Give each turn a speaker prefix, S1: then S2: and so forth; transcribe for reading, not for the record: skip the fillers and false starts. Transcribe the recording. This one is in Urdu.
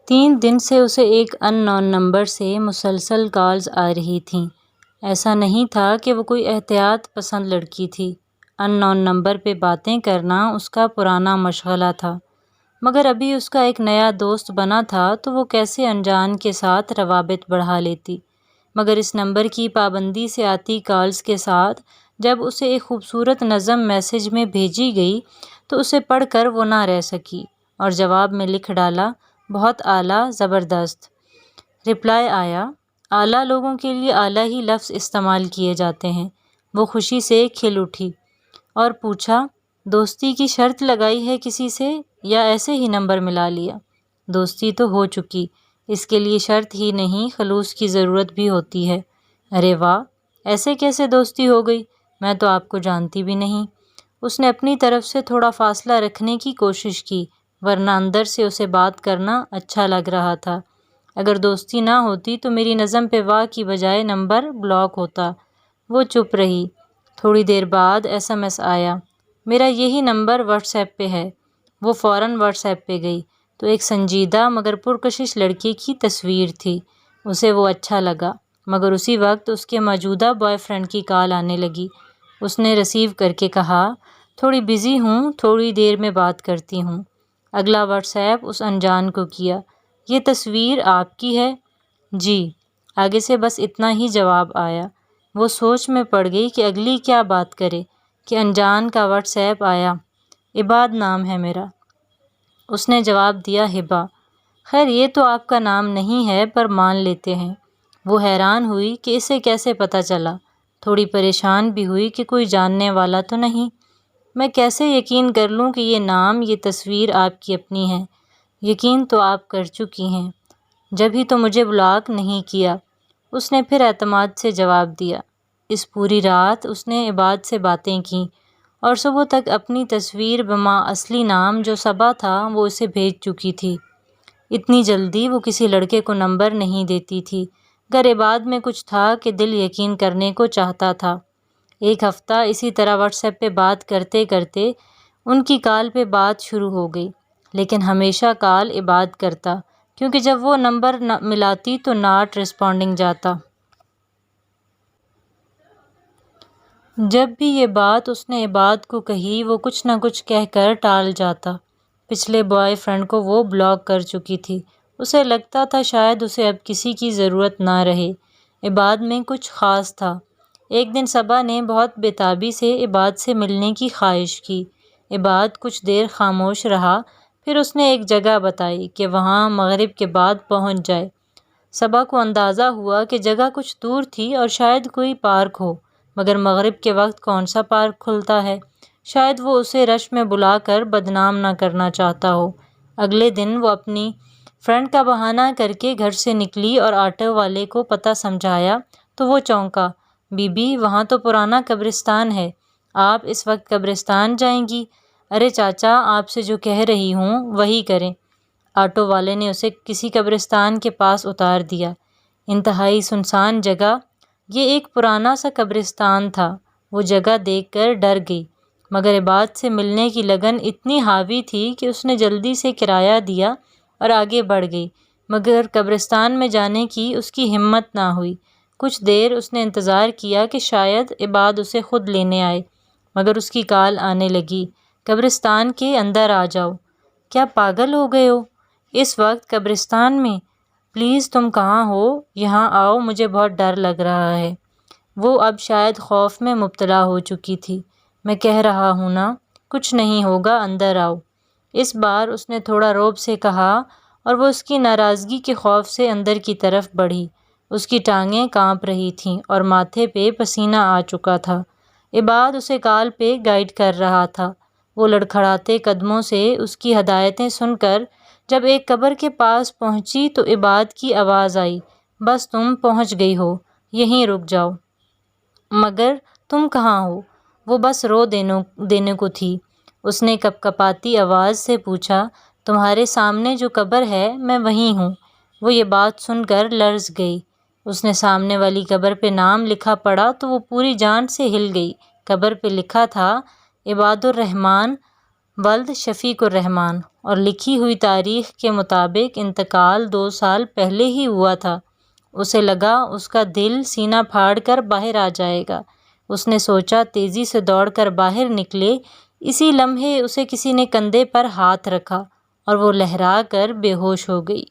S1: 3 دن سے اسے ایک ان نون نمبر سے مسلسل کالز آ رہی تھیں۔ ایسا نہیں تھا کہ وہ کوئی احتیاط پسند لڑکی تھی۔ ان نون نمبر پہ باتیں کرنا اس کا پرانا مشغلہ تھا، مگر ابھی اس کا ایک نیا دوست بنا تھا تو وہ کیسے انجان کے ساتھ روابط بڑھا لیتی۔ مگر اس نمبر کی پابندی سے آتی کالز کے ساتھ جب اسے ایک خوبصورت نظم میسج میں بھیجی گئی تو اسے پڑھ کر وہ نہ رہ سکی اور جواب میں لکھ ڈالا، بہت اعلیٰ، زبردست۔ رپلائی آیا، اعلیٰ لوگوں کے لیے اعلیٰ ہی لفظ استعمال کیے جاتے ہیں۔ وہ خوشی سے کھل اٹھی اور پوچھا، دوستی کی شرط لگائی ہے کسی سے یا ایسے ہی نمبر ملا لیا؟ دوستی تو ہو چکی، اس کے لیے شرط ہی نہیں خلوص کی ضرورت بھی ہوتی ہے۔ ارے واہ، ایسے کیسے دوستی ہو گئی؟ میں تو آپ کو جانتی بھی نہیں۔ اس نے اپنی طرف سے تھوڑا فاصلہ رکھنے کی کوشش کی، ورنہ اندر سے اسے بات کرنا اچھا لگ رہا تھا۔ اگر دوستی نہ ہوتی تو میری نظم پہ واہ کی بجائے نمبر بلاک ہوتا۔ وہ چپ رہی۔ تھوڑی دیر بعد SMS آیا، میرا یہی نمبر واٹس ایپ پہ ہے۔ وہ فوراً واٹس ایپ پہ گئی تو ایک سنجیدہ مگر پرکشش لڑکے کی تصویر تھی۔ اسے وہ اچھا لگا، مگر اسی وقت اس کے موجودہ بوائے فرینڈ کی کال آنے لگی۔ اس نے ریسیو کر کے کہا، تھوڑی بزی ہوں، تھوڑی دیر میں بات کرتی ہوں۔ اگلا واٹس ایپ اس انجان کو کیا، یہ تصویر آپ کی ہے؟ جی۔ آگے سے بس اتنا ہی جواب آیا۔ وہ سوچ میں پڑ گئی کہ اگلی کیا بات کرے کہ انجان کا واٹس ایپ آیا، عباد نام ہے میرا۔ اس نے جواب دیا، ہبا۔ خیر یہ تو آپ کا نام نہیں ہے پر مان لیتے ہیں۔ وہ حیران ہوئی کہ اسے کیسے پتہ چلا، تھوڑی پریشان بھی ہوئی کہ کوئی جاننے والا تو نہیں۔ میں کیسے یقین کر لوں کہ یہ نام، یہ تصویر آپ کی اپنی ہے؟ یقین تو آپ کر چکی ہیں، جب ہی تو مجھے بلاک نہیں کیا۔ اس نے پھر اعتماد سے جواب دیا۔ اس پوری رات اس نے عباد سے باتیں کیں اور صبح تک اپنی تصویر بما اصلی نام جو صبا تھا وہ اسے بھیج چکی تھی۔ اتنی جلدی وہ کسی لڑکے کو نمبر نہیں دیتی تھی، گر عباد میں کچھ تھا کہ دل یقین کرنے کو چاہتا تھا۔ ایک ہفتہ اسی طرح واٹس ایپ پہ بات کرتے کرتے ان کی کال پہ بات شروع ہو گئی، لیکن ہمیشہ کال عباد کرتا کیونکہ جب وہ نمبر ملاتی تو ناٹ رسپونڈنگ جاتا۔ جب بھی یہ بات اس نے عباد کو کہی وہ کچھ نہ کچھ کہہ کر ٹال جاتا۔ پچھلے بوائے فرینڈ کو وہ بلاک کر چکی تھی۔ اسے لگتا تھا شاید اسے اب کسی کی ضرورت نہ رہے۔ عباد میں کچھ خاص تھا۔ ایک دن صبا نے بہت بےتابی سے عباد سے ملنے کی خواہش کی۔ عباد کچھ دیر خاموش رہا، پھر اس نے ایک جگہ بتائی کہ وہاں مغرب کے بعد پہنچ جائے۔ صبا کو اندازہ ہوا کہ جگہ کچھ دور تھی اور شاید کوئی پارک ہو، مگر مغرب کے وقت کون سا پارک کھلتا ہے؟ شاید وہ اسے رش میں بلا کر بدنام نہ کرنا چاہتا ہو۔ اگلے دن وہ اپنی فرینڈ کا بہانہ کر کے گھر سے نکلی اور آٹو والے کو پتہ سمجھایا تو وہ چونکا، بی بی وہاں تو پرانا قبرستان ہے، آپ اس وقت قبرستان جائیں گی؟ ارے چاچا آپ سے جو کہہ رہی ہوں وہی کریں۔ آٹو والے نے اسے کسی قبرستان کے پاس اتار دیا، انتہائی سنسان جگہ۔ یہ ایک پرانا سا قبرستان تھا۔ وہ جگہ دیکھ کر ڈر گئی، مگر عباد سے ملنے کی لگن اتنی حاوی تھی کہ اس نے جلدی سے کرایہ دیا اور آگے بڑھ گئی، مگر قبرستان میں جانے کی اس کی ہمت نہ ہوئی۔ کچھ دیر اس نے انتظار کیا کہ شاید عباد اسے خود لینے آئے، مگر اس کی کال آنے لگی، قبرستان کے اندر آ جاؤ۔ کیا پاگل ہو گئے ہو؟ اس وقت قبرستان میں؟ پلیز تم کہاں ہو؟ یہاں آؤ، مجھے بہت ڈر لگ رہا ہے۔ وہ اب شاید خوف میں مبتلا ہو چکی تھی۔ میں کہہ رہا ہوں نا، کچھ نہیں ہوگا، اندر آؤ۔ اس بار اس نے تھوڑا رعب سے کہا اور وہ اس کی ناراضگی کے خوف سے اندر کی طرف بڑھی۔ اس کی ٹانگیں کانپ رہی تھیں اور ماتھے پہ پسینہ آ چکا تھا۔ عباد اسے کال پہ گائیڈ کر رہا تھا۔ وہ لڑکھڑاتے قدموں سے اس کی ہدایتیں سن کر جب ایک قبر کے پاس پہنچی تو عباد کی آواز آئی، بس تم پہنچ گئی ہو، یہیں رک جاؤ۔ مگر تم کہاں ہو؟ وہ بس رو دینے کو تھی۔ اس نے کپکپاتی آواز سے پوچھا، تمہارے سامنے جو قبر ہے میں وہیں ہوں۔ وہ یہ بات سن کر لرز گئی۔ اس نے سامنے والی قبر پہ نام لکھا پڑھا تو وہ پوری جان سے ہل گئی۔ قبر پہ لکھا تھا، عباد الرحمن ولد شفیق الرحمن، اور لکھی ہوئی تاریخ کے مطابق انتقال 2 سال پہلے ہی ہوا تھا۔ اسے لگا اس کا دل سینہ پھاڑ کر باہر آ جائے گا۔ اس نے سوچا تیزی سے دوڑ کر باہر نکلے، اسی لمحے اسے کسی نے کندھے پر ہاتھ رکھا اور وہ لہرا کر بے ہوش ہو گئی۔